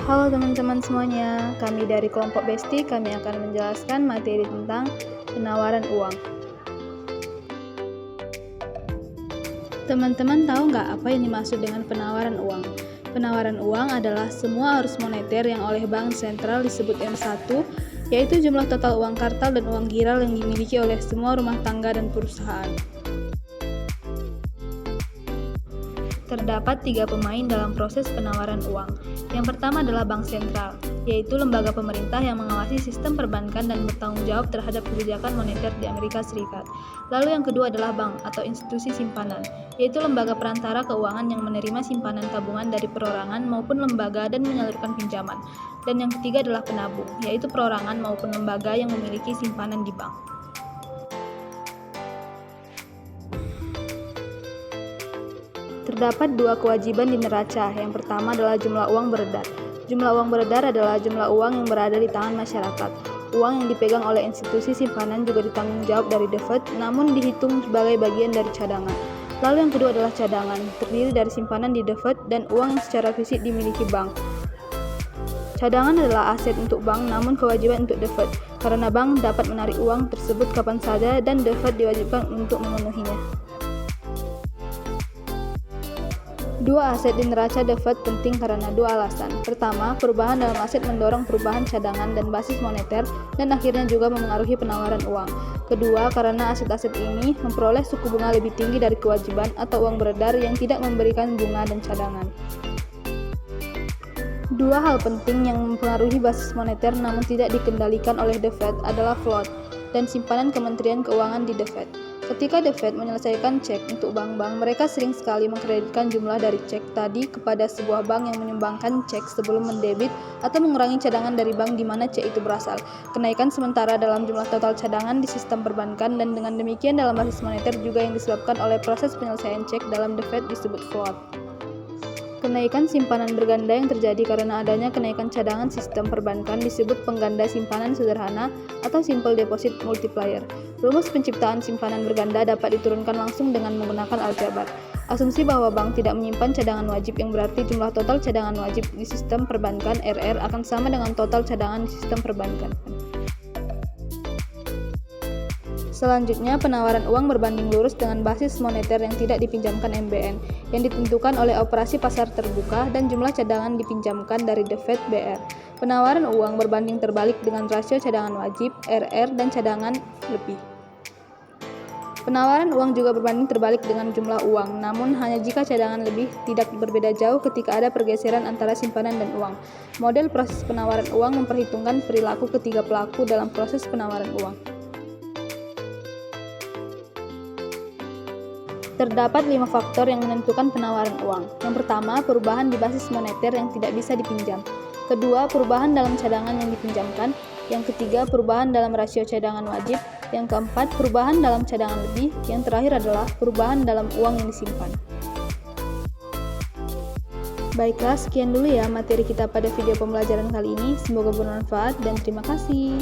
Halo teman-teman semuanya, kami dari kelompok Besti, kami akan menjelaskan materi tentang penawaran uang. Teman-teman tahu nggak apa yang dimaksud dengan penawaran uang? Penawaran uang adalah semua arus moneter yang oleh bank sentral disebut M1, yaitu jumlah total uang kartal dan uang giral yang dimiliki oleh semua rumah tangga dan perusahaan. Terdapat 3 pemain dalam proses penawaran uang. Yang pertama adalah bank sentral, yaitu lembaga pemerintah yang mengawasi sistem perbankan dan bertanggung jawab terhadap kebijakan moneter di Amerika Serikat. Lalu yang kedua adalah bank atau institusi simpanan, yaitu lembaga perantara keuangan yang menerima simpanan tabungan dari perorangan maupun lembaga dan menyalurkan pinjaman. Dan yang ketiga adalah penabung, yaitu perorangan maupun lembaga yang memiliki simpanan di bank. Terdapat 2 kewajiban di neraca. Yang pertama adalah jumlah uang beredar. Jumlah uang beredar adalah jumlah uang yang berada di tangan masyarakat. Uang yang dipegang oleh institusi simpanan juga ditanggung jawab dari The Fed, namun dihitung sebagai bagian dari cadangan. Lalu yang kedua adalah cadangan, terdiri dari simpanan di The Fed dan uang yang secara fisik dimiliki bank. Cadangan adalah aset untuk bank, namun kewajiban untuk The Fed, karena bank dapat menarik uang tersebut kapan saja dan The Fed diwajibkan untuk memenuhinya. 2 aset di neraca The Fed penting karena 2 alasan. Pertama, perubahan dalam aset mendorong perubahan cadangan dan basis moneter dan akhirnya juga memengaruhi penawaran uang. Kedua, karena aset-aset ini memperoleh suku bunga lebih tinggi dari kewajiban atau uang beredar yang tidak memberikan bunga dan cadangan. 2 hal penting yang mempengaruhi basis moneter namun tidak dikendalikan oleh The Fed adalah float dan simpanan Kementerian Keuangan di The Fed. Ketika The Fed menyelesaikan cek untuk bank-bank, mereka sering sekali mengkreditkan jumlah dari cek tadi kepada sebuah bank yang menyumbangkan cek sebelum mendebit atau mengurangi cadangan dari bank di mana cek itu berasal. Kenaikan sementara dalam jumlah total cadangan di sistem perbankan dan dengan demikian dalam basis moneter juga yang disebabkan oleh proses penyelesaian cek dalam The Fed disebut float. Kenaikan simpanan berganda yang terjadi karena adanya kenaikan cadangan sistem perbankan disebut pengganda simpanan sederhana atau simple deposit multiplier. Rumus penciptaan simpanan berganda dapat diturunkan langsung dengan menggunakan aljabar. Asumsi bahwa bank tidak menyimpan cadangan wajib yang berarti jumlah total cadangan wajib di sistem perbankan RR akan sama dengan total cadangan di sistem perbankan. Selanjutnya, penawaran uang berbanding lurus dengan basis moneter yang tidak dipinjamkan MBN, yang ditentukan oleh operasi pasar terbuka dan jumlah cadangan dipinjamkan dari The Fed BR. Penawaran uang berbanding terbalik dengan rasio cadangan wajib, RR, dan cadangan lebih. Penawaran uang juga berbanding terbalik dengan jumlah uang, namun hanya jika cadangan lebih tidak berbeda jauh ketika ada pergeseran antara simpanan dan uang. Model proses penawaran uang memperhitungkan perilaku ketiga pelaku dalam proses penawaran uang. Terdapat 5 faktor yang menentukan penawaran uang. Yang pertama, perubahan di basis moneter yang tidak bisa dipinjam. Kedua, perubahan dalam cadangan yang dipinjamkan. Yang ketiga, perubahan dalam rasio cadangan wajib. Yang keempat, perubahan dalam cadangan lebih. Yang terakhir adalah perubahan dalam uang yang disimpan. Baiklah, sekian dulu ya materi kita pada video pembelajaran kali ini. Semoga bermanfaat dan terima kasih.